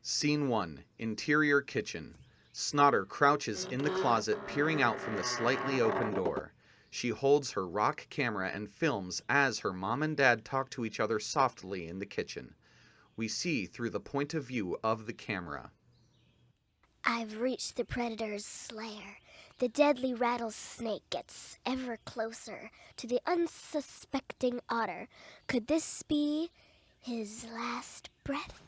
Scene 1. Interior kitchen. Snotter crouches in the closet, peering out from the slightly open door. She holds her rock camera and films as her mom and dad talk to each other softly in the kitchen. We see through the point of view of the camera. I've reached the predator's lair. The deadly rattlesnake gets ever closer to the unsuspecting otter. Could this be his last breath?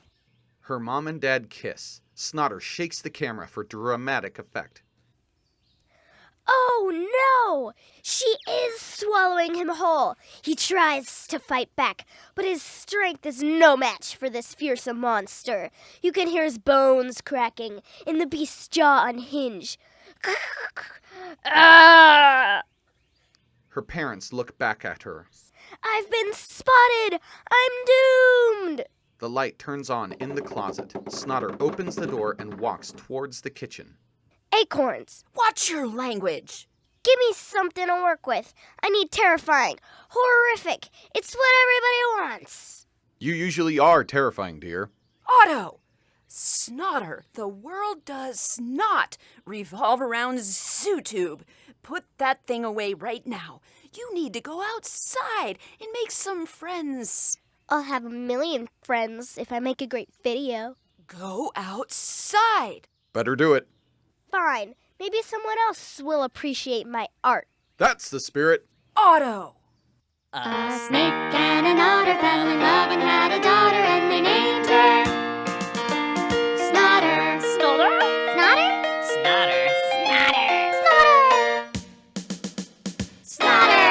Her mom and dad kiss. Snotter shakes the camera for dramatic effect. Oh no! She is swallowing him whole. He tries to fight back, but his strength is no match for this fearsome monster. You can hear his bones cracking and the beast's jaw unhinge. Ah! Her parents look back at her. I've been spotted! I'm doomed! The light turns on in the closet. Snotter opens the door and walks towards the kitchen. Acorns! Watch your language! Give me something to work with. I need terrifying, horrific. It's what everybody wants. You usually are terrifying, dear. Otto! Snotter, the world does not revolve around ZooTube. Put that thing away right now. You need to go outside and make some friends. I'll have a million friends if I make a great video. Go outside. Better do it. Fine. Maybe someone else will appreciate my art. That's the spirit. Otto! A snake and an otter fell in love and had a daughter, and they named her Snotter. Snotter? Snotter? Snotter! Snotter!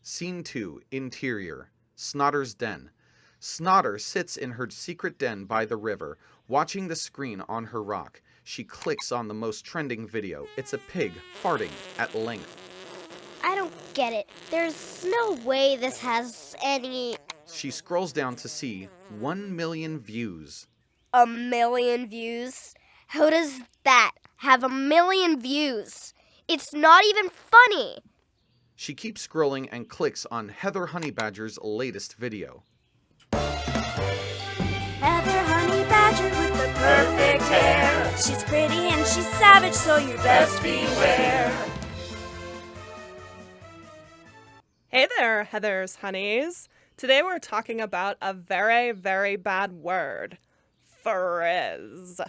Scene 2. Interior. Snotter's den. Snotter sits in her secret den by the river, watching the screen on her rock. She clicks on the most trending video. It's a pig farting at length. I don't get it. There's no way this has any... She scrolls down to see 1 million views. 1 million views? How does that have 1 million views? It's not even funny. She keeps scrolling and clicks on Heather Honeybadger's latest video. Heather Honey Badger with the perfect hair. She's pretty and she's savage, so you best beware. Hey there, Heather's honeys. Today we're talking about a very, very bad word. Frizz.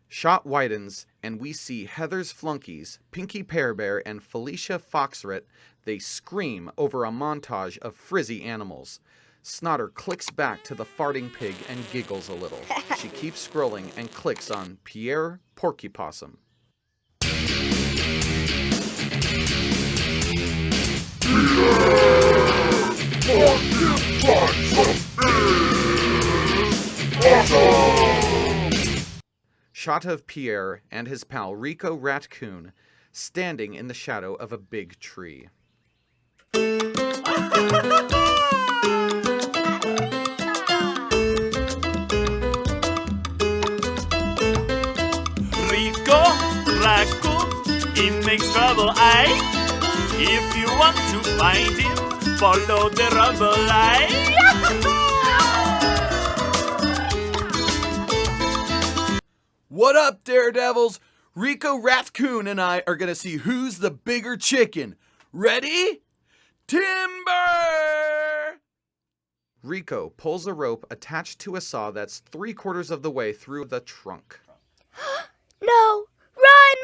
Shot widens, and we see Heather's flunkies, Pinky Pear Bear and Felicia Foxret. They scream over a montage of frizzy animals. Snotter clicks back to the farting pig and giggles a little. She keeps scrolling and clicks on Pierre Porky Possum. Shot of Pierre and his pal Rico Raccoon standing in the shadow of a big tree. Rico, Raccoon, he makes trouble, aye? If you want to find him, follow the rubble line. What up, daredevils? Rico Raccoon and I are gonna see who's the bigger chicken. Ready? Timber! Rico pulls a rope attached to a saw that's 3/4 of the way through the trunk. No! Run!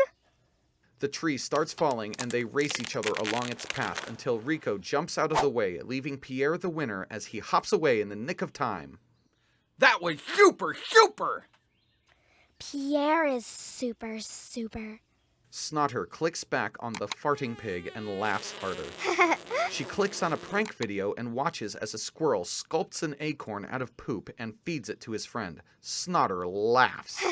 The tree starts falling and they race each other along its path until Rico jumps out of the way, leaving Pierre the winner as he hops away in the nick of time. That was super! Pierre is super. Snotter clicks back on the farting pig and laughs harder. She clicks on a prank video and watches as a squirrel sculpts an acorn out of poop and feeds it to his friend. Snotter laughs.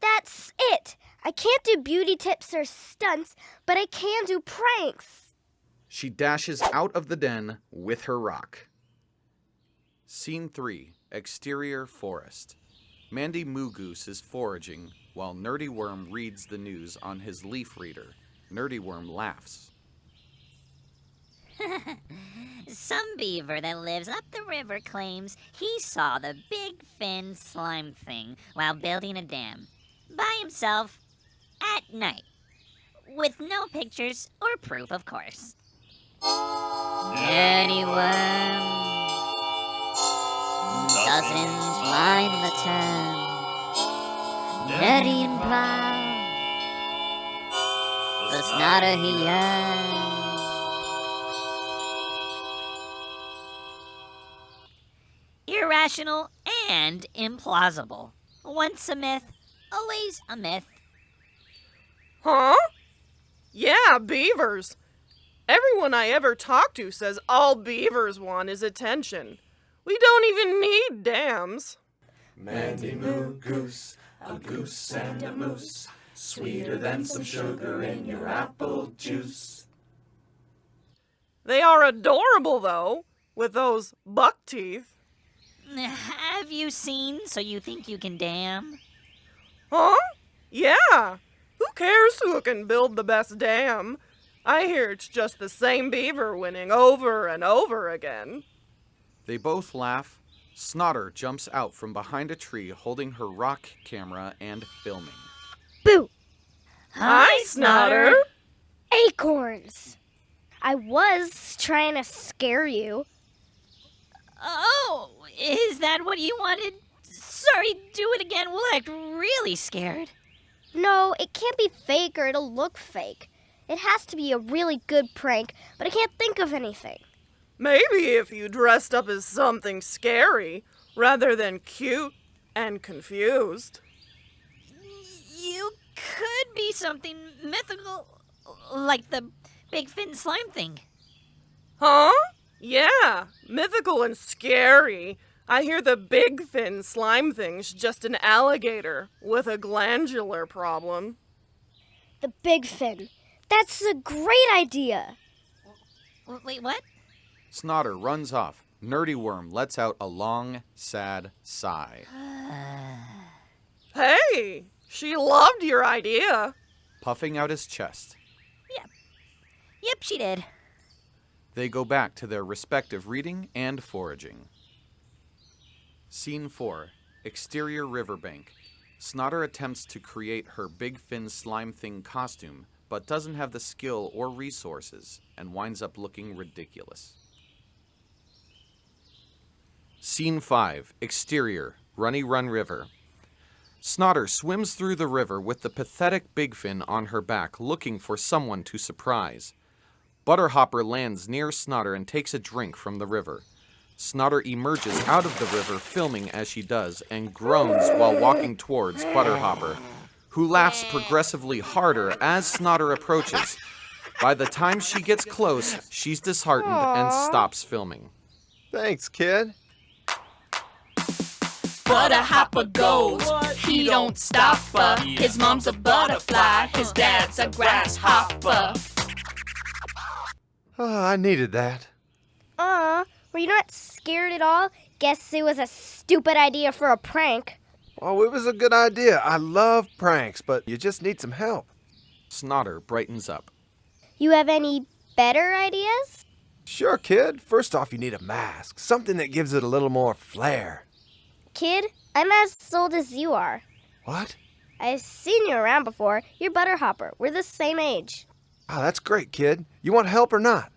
That's it. I can't do beauty tips or stunts, but I can do pranks. She dashes out of the den with her rock. Scene 3. Exterior forest. Mandy Moo Goose is foraging while Nerdy Worm reads the news on his leaf reader. Nerdy Worm laughs. Some beaver that lives up the river claims he saw the big fin slime thing while building a dam. By himself, at night. With no pictures or proof, of course. Anyone doesn't mind the term. Dirty and proud, the Snotter he yearns. Irrational and implausible. Once a myth, always a myth. Huh? Yeah, beavers. Everyone I ever talk to says all beavers want is attention. We don't even need dams. Mandy Moo Goose, a goose and a moose, sweeter than some sugar in your apple juice. They are adorable, though, with those buck teeth. Have you seen So You Think You Can Dam? Huh? Yeah. Who cares who can build the best dam? I hear it's just the same beaver winning over and over again. They both laugh. Snotter jumps out from behind a tree holding her rock camera and filming. Boo! Hi, Snotter. Acorns! I was trying to scare you. Oh, is that what you wanted? Sorry, do it again. We'll act really scared. No, it can't be fake or it'll look fake. It has to be a really good prank, but I can't think of anything. Maybe if you dressed up as something scary rather than cute and confused. You could be something mythical, like the big fin slime thing. Huh? Yeah, mythical and scary. I hear the big fin slime thing's just an alligator with a glandular problem. The big fin. That's a great idea. Wait, what? Snotter runs off. Nerdy Worm lets out a long, sad sigh. Hey, she loved your idea. Puffing out his chest, Yep, she did. they go back to their respective reading and foraging. Scene 4. Exterior riverbank. Snotter attempts to create her big fin slime thing costume, but doesn't have the skill or resources, and winds up looking ridiculous. Scene 5. Exterior. Runny Run River. Snotter swims through the river with the pathetic bigfin on her back, looking for someone to surprise. Butterhopper lands near Snotter and takes a drink from the river. Snotter emerges out of the river, filming as she does, and groans while walking towards Butterhopper, who laughs progressively harder as Snotter approaches. By the time she gets close, she's disheartened and stops filming. Thanks, kid. Butterhopper goes, he don't stop. His mom's a butterfly, his dad's a grasshopper. Oh, I needed that. Were you not scared at all? Guess it was a stupid idea for a prank. Oh, it was a good idea. I love pranks, but you just need some help. Snotter brightens up. You have any better ideas? Sure, kid. First off, you need a mask. Something that gives it a little more flair. Kid, I'm as old as you are. What? I've seen you around before. You're Butterhopper. We're the same age. Oh, that's great, kid. You want help or not?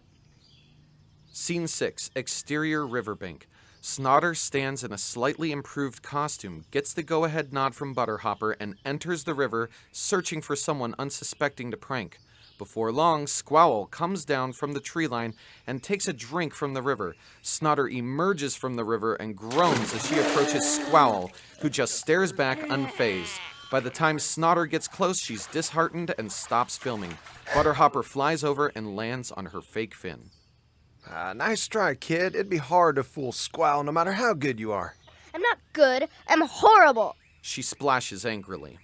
Scene 6. Exterior riverbank. Snotter stands in a slightly improved costume, gets the go-ahead nod from Butterhopper, and enters the river, searching for someone unsuspecting to prank. Before long, Squowl comes down from the tree line and takes a drink from the river. Snotter emerges from the river and groans as she approaches Squowl, who just stares back unfazed. By the time Snotter gets close, she's disheartened and stops filming. Butterhopper flies over and lands on her fake fin. Nice try, kid. It'd be hard to fool Squowl no matter how good you are. I'm not good. I'm horrible. She splashes angrily.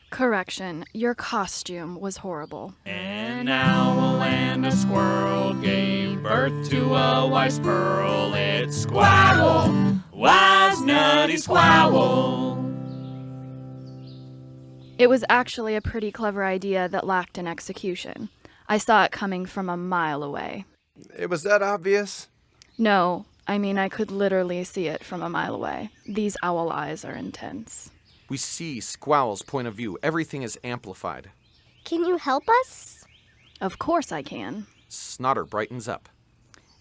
Correction, your costume was horrible. An owl and a squirrel gave birth to a wise pearl. It's Squowl, wise nutty Squowl. It was actually a pretty clever idea that lacked an execution. I saw it coming from a mile away. It was that obvious? No, I mean, I could literally see it from a mile away. These owl eyes are intense. We see Squowl's point of view. Everything is amplified. Can you help us? Of course I can. Snotter brightens up.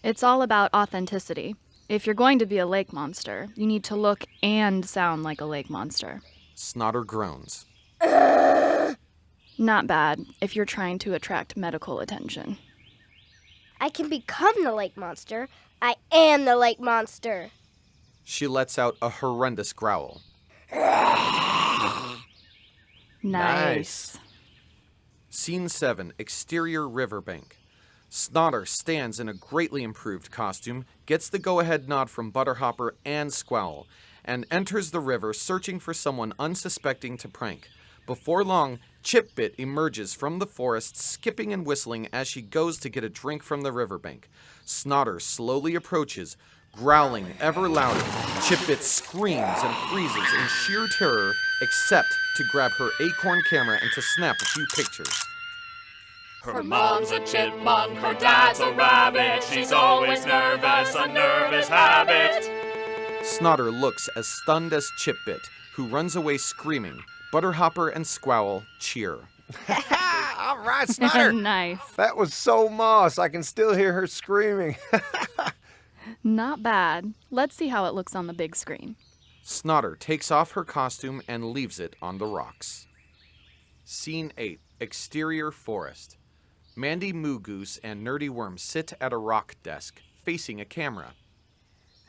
It's all about authenticity. If you're going to be a lake monster, you need to look and sound like a lake monster. Snotter groans. Not bad if you're trying to attract medical attention. I can become the lake monster. I am the lake monster. She lets out a horrendous growl. Nice. Scene 7, exterior riverbank. Snotter stands in a greatly improved costume, gets the go-ahead nod from Butterhopper and Squowl, and enters the river searching for someone unsuspecting to prank. Before long, Chipbit emerges from the forest, skipping and whistling as she goes to get a drink from the riverbank. Snotter slowly approaches, growling ever louder. Chipbit screams and freezes in sheer terror, except to grab her acorn camera and to snap a few pictures. Her mom's a chipmunk, her dad's a rabbit. She's always nervous, a nervous habit. Snotter looks as stunned as Chipbit, who runs away screaming. Butterhopper and Squowl cheer. All right, Snotter. Nice. That was so moss. I can still hear her screaming. Not bad. Let's see how it looks on the big screen. Snotter takes off her costume and leaves it on the rocks. Scene 8, exterior forest. Mandy Moo Goose and Nerdy Worm sit at a rock desk, facing a camera.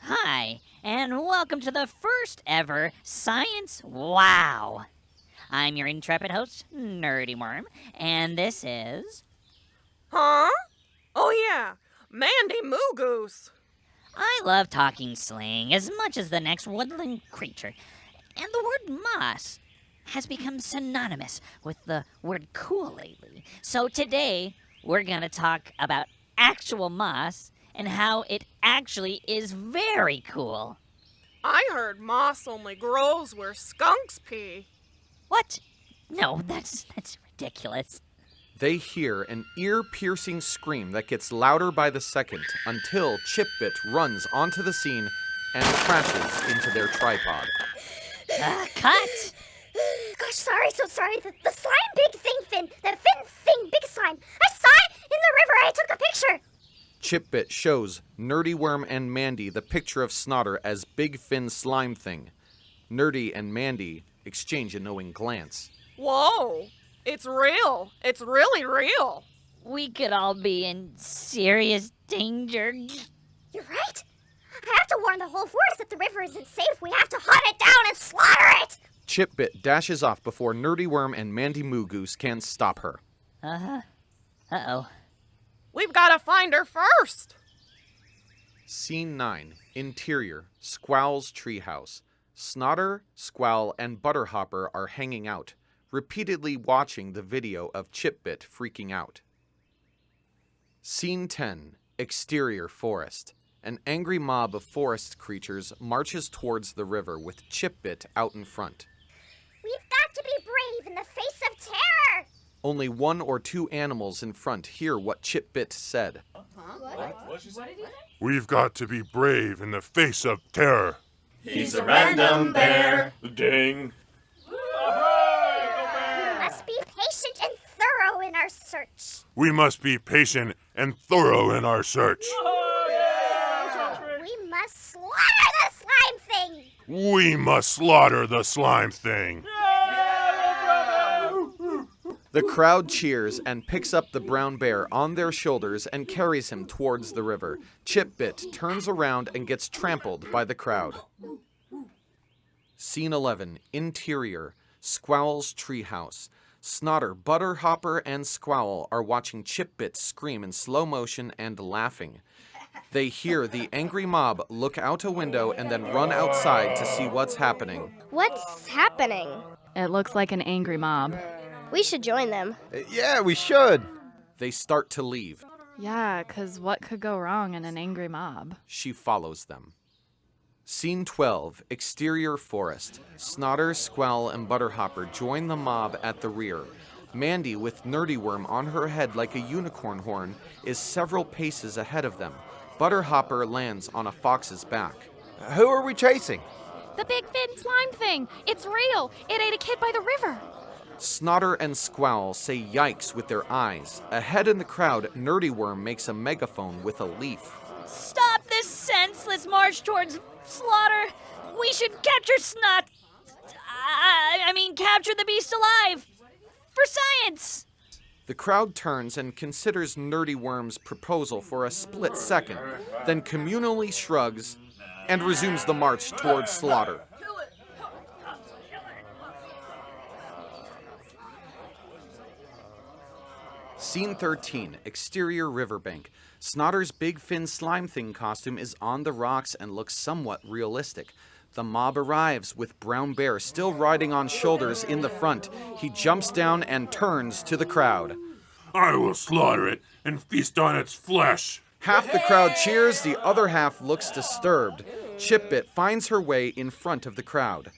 Hi, and welcome to the first ever Science Wow. I'm your intrepid host, Nerdy Worm, and this is... Huh? Oh yeah, Mandy Moo Goose. I love talking slang as much as the next woodland creature, and the word moss has become synonymous with the word cool lately. So today, we're gonna talk about actual moss and how it actually is very cool. I heard moss only grows where skunks pee. What? No, that's ridiculous. They hear an ear-piercing scream that gets louder by the second until Chipbit runs onto the scene and crashes into their tripod. Cut! Gosh, so sorry. The slime big thing, the fin thing, big slime. I saw it in the river. I took a picture. Chipbit shows Nerdy Worm and Mandy the picture of Snotter as Big Fin Slime Thing. Nerdy and Mandy exchange a knowing glance. Whoa, it's real. It's really real. We could all be in serious danger. You're right. I have to warn the whole forest that the river isn't safe. We have to hunt it down and slaughter it. Chipbit dashes off before Nerdy Worm and Mandy Moo Goose can stop her. Uh-oh. We've got to find her first. Scene 9, interior, Squowl's treehouse. Snotter, Squowl, and Butterhopper are hanging out, repeatedly watching the video of Chipbit freaking out. Scene 10, exterior forest. An angry mob of forest creatures marches towards the river with Chipbit out in front. We've got to be brave in the face of terror. Only one or two animals in front hear what Chipbit said. We've got to be brave in the face of terror. He's a random bear. Ding. We must be patient and thorough in our search. We must be patient and thorough in our search. We must slaughter the slime thing. We must slaughter the slime thing. The crowd cheers and picks up the brown bear on their shoulders and carries him towards the river. Chipbit turns around and gets trampled by the crowd. Scene 11, interior, Squowl's treehouse. Snotter, Butterhopper, and Squowl are watching Chipbit scream in slow motion and laughing. They hear the angry mob look out a window and then run outside to see what's happening. What's happening? It looks like an angry mob. We should join them. Yeah, we should. They start to leave. Yeah, 'cause what could go wrong in an angry mob? She follows them. Scene 12, exterior forest. Snotter, Squowl, and Butterhopper join the mob at the rear. Mandy, with Nerdy Worm on her head like a unicorn horn, is several paces ahead of them. Butterhopper lands on a fox's back. Who are we chasing? The big fin slime thing. It's real. It ate a kid by the river. Snotter and Squowl say yikes with their eyes. Ahead in the crowd, Nerdy Worm makes a megaphone with a leaf. Stop this senseless march towards slaughter. We should capture capture the beast alive. For science. The crowd turns and considers Nerdy Worm's proposal for a split second, then communally shrugs and resumes the march towards slaughter. Scene 13, exterior riverbank. Snotter's big fin slime thing costume is on the rocks and looks somewhat realistic. The mob arrives with Brown Bear still riding on shoulders in the front. He jumps down and turns to the crowd. I will slaughter it and feast on its flesh. Half the crowd cheers, the other half looks disturbed. Chipbit finds her way in front of the crowd.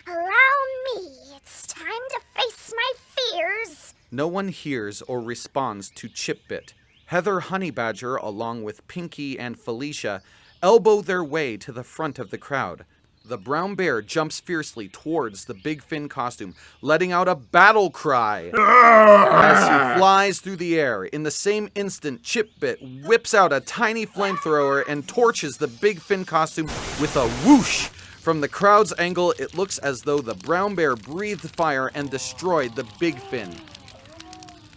Allow me. It's time to face my fears. No one hears or responds to Chipbit. Heather Honeybadger, along with Pinky and Felicia, elbow their way to the front of the crowd. The brown bear jumps fiercely towards the big fin costume, letting out a battle cry as he flies through the air. In the same instant, Chipbit whips out a tiny flamethrower and torches the big fin costume with a whoosh. From the crowd's angle, it looks as though the brown bear breathed fire and destroyed the big fin.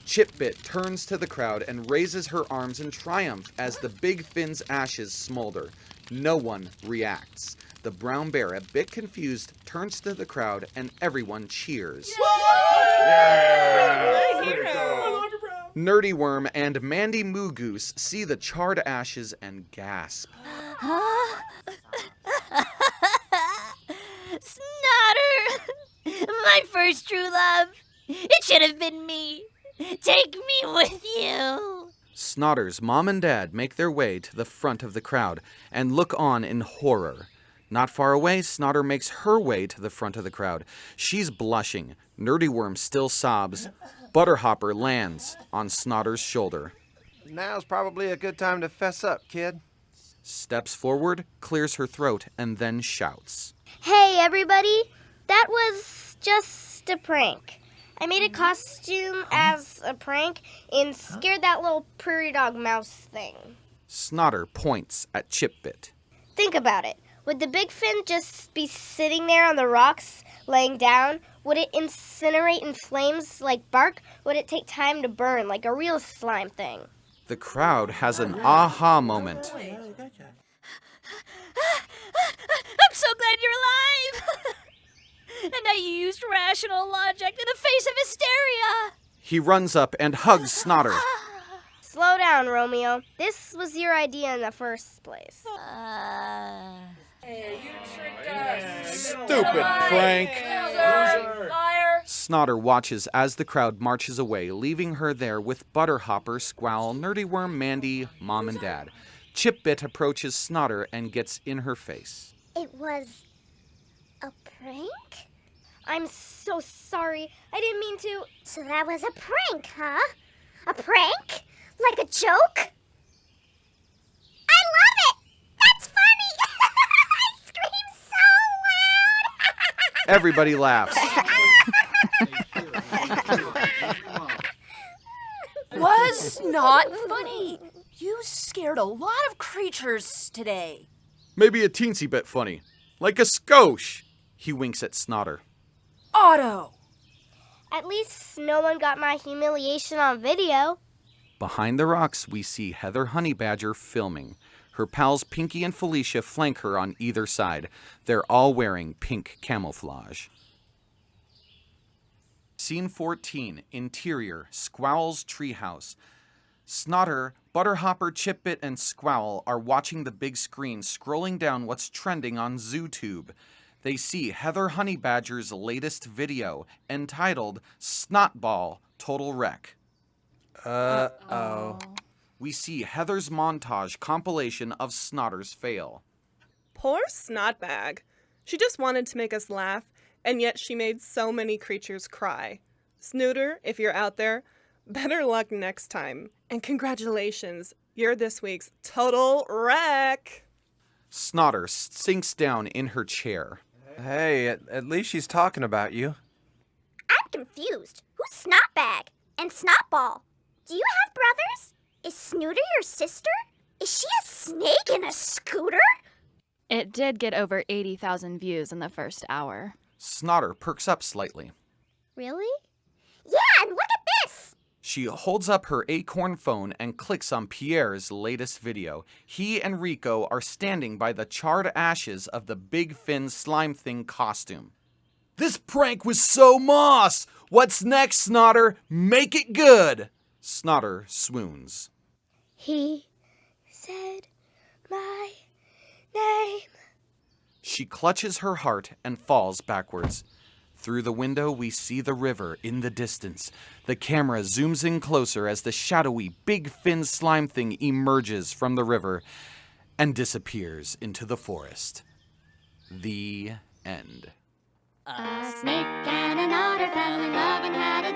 Chipbit turns to the crowd and raises her arms in triumph as the big fin's ashes smolder. No one reacts. The brown bear, a bit confused, turns to the crowd and everyone cheers. Nerdy Worm and Mandy Moo Goose see the charred ashes and gasp. Snotter! My first true love! It should have been me! Take me with you! Snotter's mom and dad make their way to the front of the crowd and look on in horror. Not far away, Snotter makes her way to the front of the crowd. She's blushing. Nerdy Worm still sobs. Butterhopper lands on Snotter's shoulder. Now's probably a good time to fess up, kid. Steps forward, clears her throat, and then shouts. Hey, everybody. That was just a prank. I made a costume as a prank and scared that little prairie dog mouse thing. Snotter points at Chipbit. Think about it. Would the big fin just be sitting there on the rocks, laying down? Would it incinerate in flames like bark? Would it take time to burn like a real slime thing? The crowd has an aha moment. I'm so glad you're alive! And now you used rational logic in the face of hysteria! He runs up and hugs Snotter. Slow down, Romeo. This was your idea in the first place. Hey, you tricked us. Stupid prank. Liar. Snotter watches as the crowd marches away, leaving her there with Butterhopper, Squowl, Nerdy Worm, Mandy, Mom, and Dad. Chipbit approaches Snotter and gets in her face. It was a prank? I'm so sorry. I didn't mean to. So that was a prank, huh? A prank? Like a joke? I love it! That's funny! I scream so loud! Everybody laughs. Was not funny. You scared a lot of creatures today. Maybe a teensy bit funny. Like a skosh. He winks at Snotter. Otto. At least no one got my humiliation on video. Behind the rocks, we see Heather Honeybadger filming. Her pals Pinky and Felicia flank her on either side. They're all wearing pink camouflage. Scene 14, interior, Squowl's treehouse. Snotter, Butterhopper, Chipbit, and Squowl are watching the big screen, scrolling down what's trending on ZooTube. They see Heather Honeybadger's latest video, entitled Snotball Total Wreck. Uh-oh. We see Heather's montage compilation of Snotter's fail. Poor Snotbag. She just wanted to make us laugh, and yet she made so many creatures cry. Snotter, if you're out there, better luck next time. And congratulations, you're this week's total wreck. Snotter sinks down in her chair. Hey, at least she's talking about you. I'm confused. Who's Snotbag and Snotball? Do you have brothers? Is Snooter your sister? Is she a snake in a scooter? It did get over 80,000 views in the first hour. Snotter perks up slightly. Really? Yeah, and look at this! She holds up her acorn phone and clicks on Pierre's latest video. He and Rico are standing by the charred ashes of the Big Fin slime thing costume. This prank was so moss! What's next, Snotter? Make it good! Snotter swoons. He said my name. She clutches her heart and falls backwards. Through the window, we see the river in the distance. The camera zooms in closer as the shadowy Big Fin slime thing emerges from the river and disappears into the forest. The end. A snake and an otter fell in love and had a